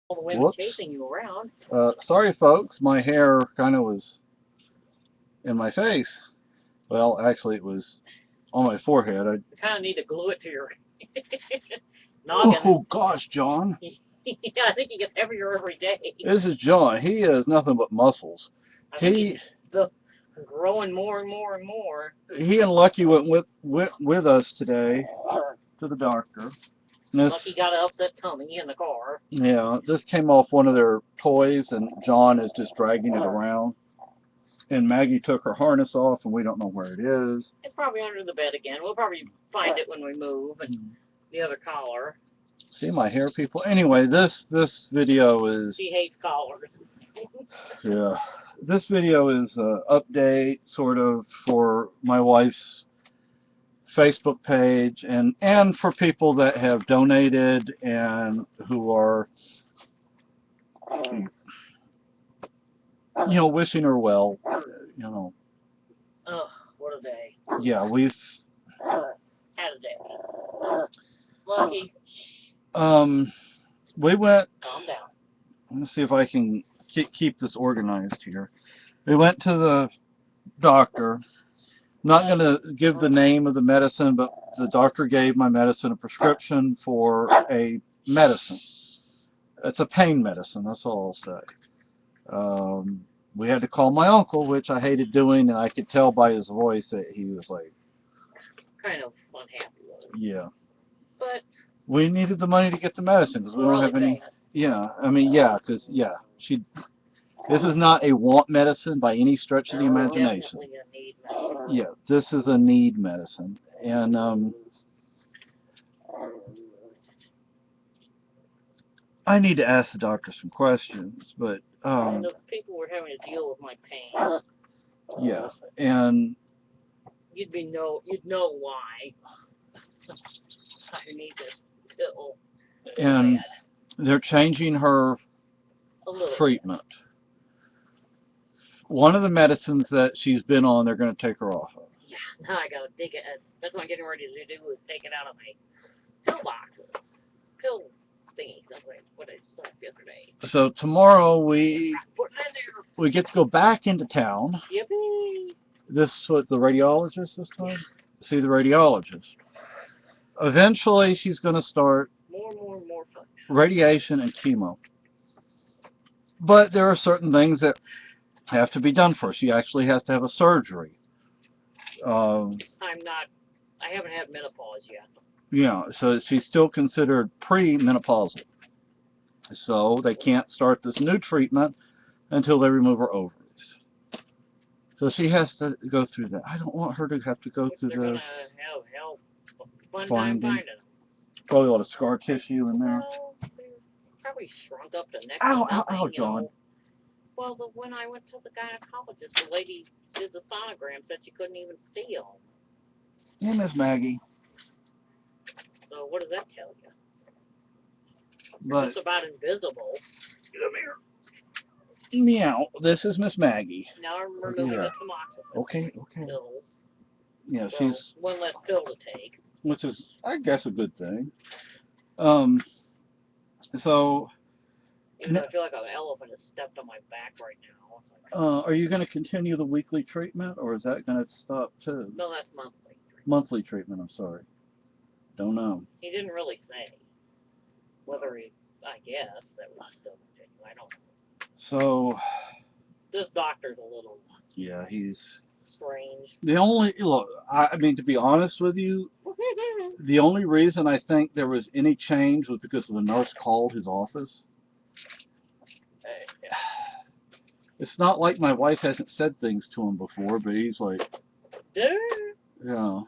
All the women Whoops. chasing you around. Sorry, folks. My hair kind of was in my face. Well, actually, it was on my forehead. You kind of need to glue it to your noggin. Oh, gosh, John. Yeah, I think he gets heavier every day. This is John. He has nothing but muscles. I think He he's growing more and more and more. he and Lucky went with us today to the doctor. And Lucky this, got an upset tummy in the car. yeah, this came off one of their toys, and John is just dragging it around. And Maggie took her harness off, and we don't know where it is. It's probably under the bed again. We'll probably find it when we move. And the other collar. See my hair, people. Anyway, this video is She hates collars. yeah. This video is an update, sort of, for my wife's Facebook page, and for people that have donated and who are, wishing her well. Ugh, what a day. Yeah, we've Had a day. Lucky. We went. Calm down. Let me see if I can keep this organized here. We went to the doctor. Not going to give the name of the medicine, but the doctor gave my medicine a prescription for a medicine. It's a pain medicine, that's all I'll say. We had to call my uncle, which I hated doing, and I could tell by his voice that he was like, kind of unhappy with it. yeah. But we needed the money to get the medicine because we don't have any. Yeah, I mean, yeah, because This is not a want medicine by any stretch of the imagination. Definitely a need medicine. Yeah, this is a need medicine, and I need to ask the doctor some questions, but and the people were having to deal with my pain. Yeah, and you'd know why. I need this pill. And they're changing her treatment. One of the medicines that she's been on, they're going to take her off of. Yeah, now I got to dig it. That's what I'm getting ready to do, is take it out of my pill box. Pill thingy. That's what I saw yesterday. So tomorrow we get to go back into town. Yippee! This is what the radiologist this time? See the radiologist. Eventually she's going to start more fun. Radiation and chemo. But there are certain things that have to be done first. She actually has to have a surgery. I haven't had menopause yet. Yeah, so she's still considered pre-menopausal. So they can't start this new treatment until they remove her ovaries. So she has to go through that. I don't want her to have to go through this. They're going to have hell fun time finding them. Probably a lot of scar tissue in there. Well, probably shrunk up to next to nothing, ow, John. Well, when I went to the gynecologist, the lady did the sonogram, said she couldn't even see them. Hey, Miss Maggie. So what does that tell you? But it's just about invisible. Come here. Meow. This is Miss Maggie. Now I'm removing the tamoxifen. Okay. Pills. Yeah, so she's one less pill to take. Which is, I guess, a good thing. So. Even though I feel like an elephant has stepped on my back right now. Are you going to continue the weekly treatment, or is that going to stop too? No, that's monthly. Monthly treatment. I'm sorry. Don't know. He didn't really say whether he. I guess that would still continue. I don't know. So. This doctor's a little. Yeah, he's strange. The only look. I mean, to be honest with you, the only reason I think there was any change was because the nurse called his office. It's not like my wife hasn't said things to him before, but he's like, yeah.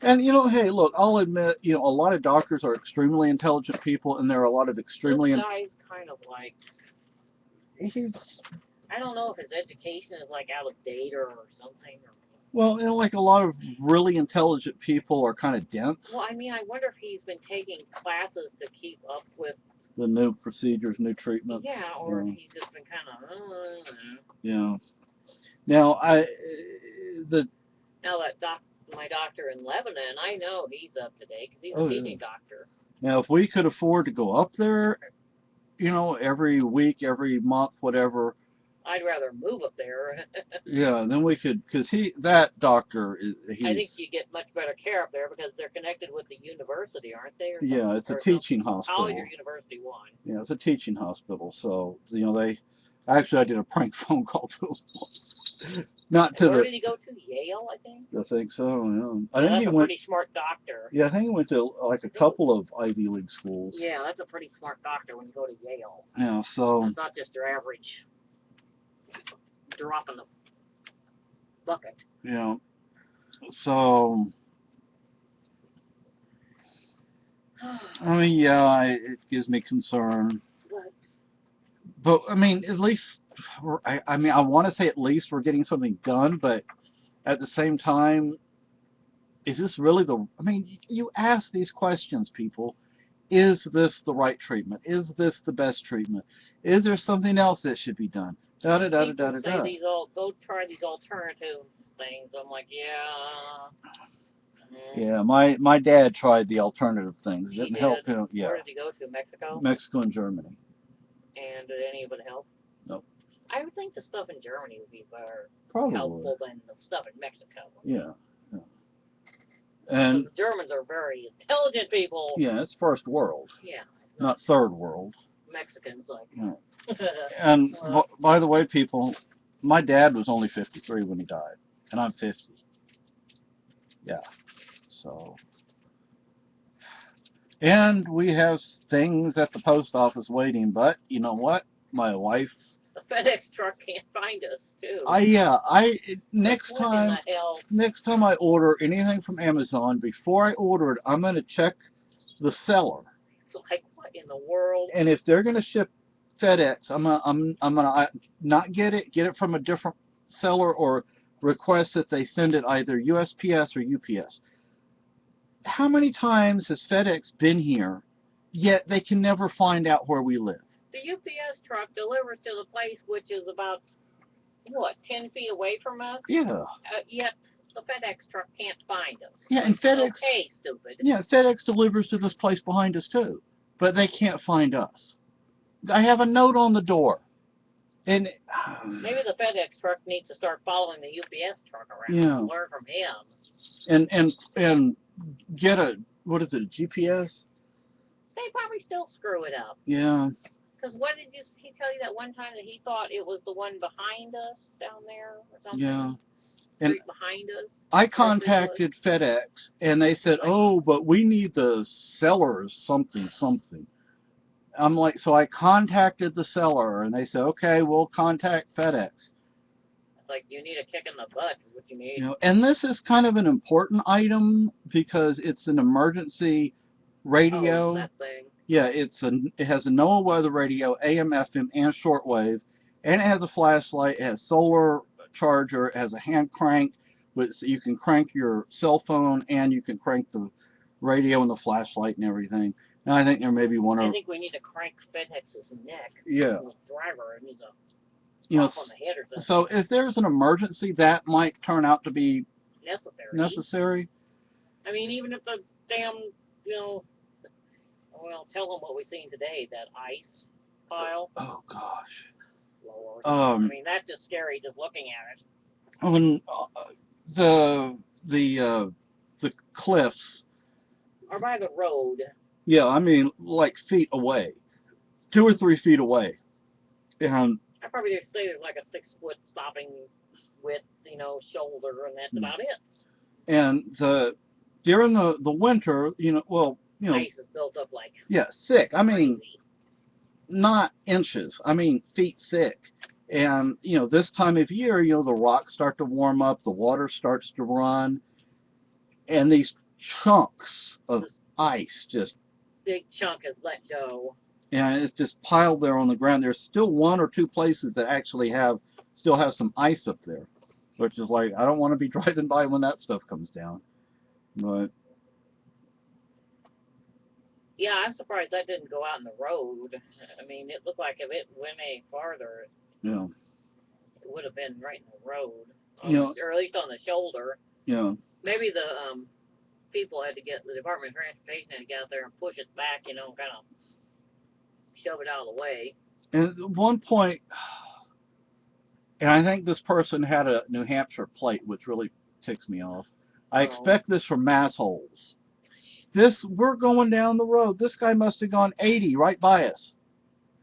And, hey, look, I'll admit, a lot of doctors are extremely intelligent people, and there are a lot of extremely... This guy's kind of like... I don't know if his education is, like, out of date or something. Well, like a lot of really intelligent people are kind of dense. Well, I mean, I wonder if he's been taking classes to keep up with the new procedures, new treatments. Yeah, or if he's just been kind of. Yeah. Now my doctor in Lebanon, I know he's up to date because he's a teaching doctor. Now, if we could afford to go up there you know, every week, every month, whatever. I'd rather move up there. Yeah, then we could, because that doctor, I think he's, you get much better care up there because they're connected with the university, aren't they, or something? yeah, it's a Or teaching something. College hospital. or university one. Yeah, it's a teaching hospital. So, you know, actually, I did a prank phone call to him. Not to Where the, did he go to? Yale, I think. I think so, yeah. I Yeah, think he that's a went, pretty smart doctor. yeah, I think he went to like a couple of Ivy League schools. Yeah, that's a pretty smart doctor when you go to Yale. Yeah, so. It's not just your average drop in the bucket. Yeah, so. I mean, yeah, it gives me concern. But I mean, at least I mean, I want to say at least we're getting something done, but at the same time, is this really the? I mean, you ask these questions, people. Is this the right treatment? Is this the best treatment? Is there something else that should be done? Da da da da da People da. say go try these alternative things. I'm like, yeah. Yeah, my dad tried the alternative things. It didn't help him. Yeah. Where did he go to? Mexico? Mexico and Germany. And did any of it help? Nope. I would think the stuff in Germany would be more Probably. helpful than the stuff in Mexico. Yeah. Yeah. And the Germans are very intelligent people. Yeah, it's first world. Yeah. Not third world. Mexicans like. Yeah. And by the way, people, my dad was only 53 when he died, and I'm 50. Yeah. So. And we have things at the post office waiting, but you know what? My wife. The FedEx truck can't find us too. Next time I order anything from Amazon, before I order it, I'm gonna check the seller. So like, what in the world? And if they're gonna ship FedEx, I'm gonna not get it from a different seller, or request that they send it either USPS or UPS. How many times has FedEx been here, yet they can never find out where we live? The UPS truck delivers to the place which is about, what, 10 feet away from us? Yeah. Yet the FedEx truck can't find us. Yeah, and FedEx. Okay, stupid. Yeah, FedEx delivers to this place behind us too, but they can't find us. I have a note on the door, and maybe the FedEx truck needs to start following the UPS truck around. Yeah. And learn from him. And get a, what is it, a GPS? They probably still screw it up. Yeah. Because what did he tell you that one time that he thought it was the one behind us down there or something? Yeah. Street behind us? I contacted FedEx, and they said, oh, but we need the seller's something. I'm like, so I contacted the seller, and they said, okay, we'll contact FedEx. It's like, you need a kick in the butt is what you need. You know, and this is kind of an important item because it's an emergency radio. Oh, that thing. Yeah, it has a NOAA weather radio, AM, FM, and shortwave, and it has a flashlight. It has solar charger. It has a hand crank, so you can crank your cell phone and you can crank the radio and the flashlight and everything. And I think there may be one. I think we need to crank FedEx's neck. Yeah. The driver needs a pop on the head or something. So if there's an emergency, that might turn out to be necessary. I mean, even if the damn, well, tell them what we've seen today, that ice pile. Oh, gosh. Lord. I mean, that's just scary just looking at it. When the cliffs are by the road. Yeah, I mean, like feet away, 2 or 3 feet away, and I probably just say there's like a 6-foot stopping width, shoulder, and that's about it. And during the winter, ice is built up like thick. I mean, not inches. I mean, feet thick. And this time of year, the rocks start to warm up, the water starts to run, and these chunks of ice just big chunk is let go. And it's just piled there on the ground. There's still 1 or 2 places that actually still have some ice up there, which is like, I don't want to be driving by when that stuff comes down. But yeah, I'm surprised that didn't go out in the road. I mean, it looked like if it went any farther, yeah, it would have been right in the road, or at least on the shoulder. Yeah. Maybe the people had to the Department of Transportation had to get out there and push it back, kind of shove it out of the way. And at one point, and I think this person had a New Hampshire plate, which really ticks me off. I expect this from massholes. We're going down the road. This guy must have gone 80 right by us.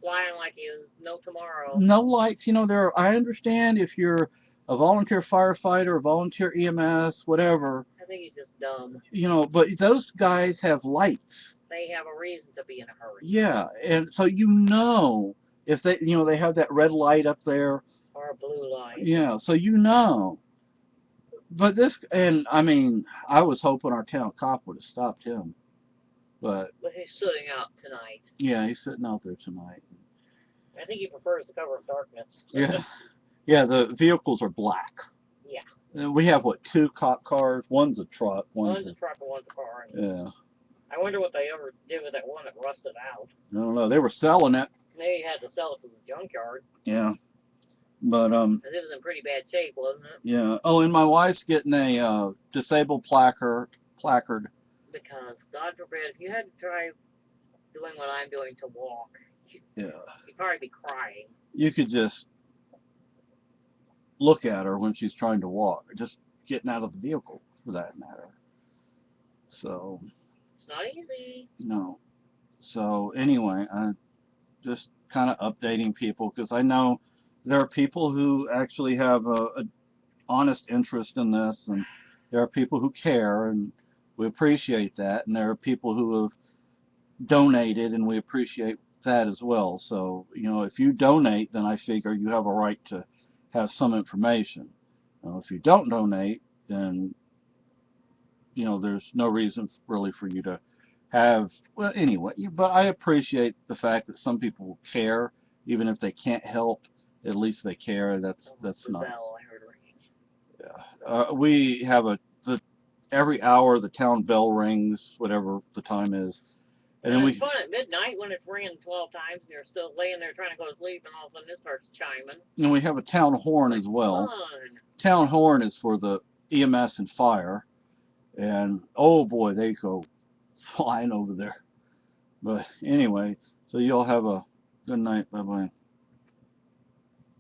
Flying like he was no tomorrow. No lights. You know, I understand if you're a volunteer firefighter, volunteer EMS, whatever. I think he's just dumb. You know, but those guys have lights. They have a reason to be in a hurry. Yeah, and so you know if they, you know, they have that red light up there. Or a blue light. Yeah, so you know. But this, and I mean, I was hoping our town cop would have stopped him. But he's sitting out tonight. Yeah, he's sitting out there tonight. I think he prefers the cover of darkness. Yeah, yeah. The vehicles are black. Yeah. And we have what, 2 cop cars? One's a truck. One's a truck and one's a car. Yeah. I wonder what they ever did with that one that rusted out. I don't know. They were selling it. They had to sell it to the junkyard. Yeah. But it was in pretty bad shape, wasn't it? Yeah. Oh, and my wife's getting a disabled placard. Because God forbid, if you had to try doing what I'm doing to walk, yeah, you'd probably be crying. You could just look at her when she's trying to walk, just getting out of the vehicle, for that matter. So. It's not easy. No. So anyway, I'm just kind of updating people because I know there are people who actually have a honest interest in this, and there are people who care, and we appreciate that, and there are people who have donated, and we appreciate that as well. So, you know, if you donate, then I figure you have a right to have some information. If you don't donate, then, you know, there's no reason really for you to have, well, anyway, but I appreciate the fact that some people care, even if they can't help, at least they care. That's nice. Bell, I heard ringing. Yeah. We have every hour the town bell rings, whatever the time is. And then it's fun at midnight when it's ringing 12 times and you're still laying there trying to go to sleep, and all of a sudden it starts chiming. And we have a town horn as well. Fun. Town horn is for the EMS and fire. And, oh boy, they go flying over there. But anyway, so you all have a good night. Bye-bye.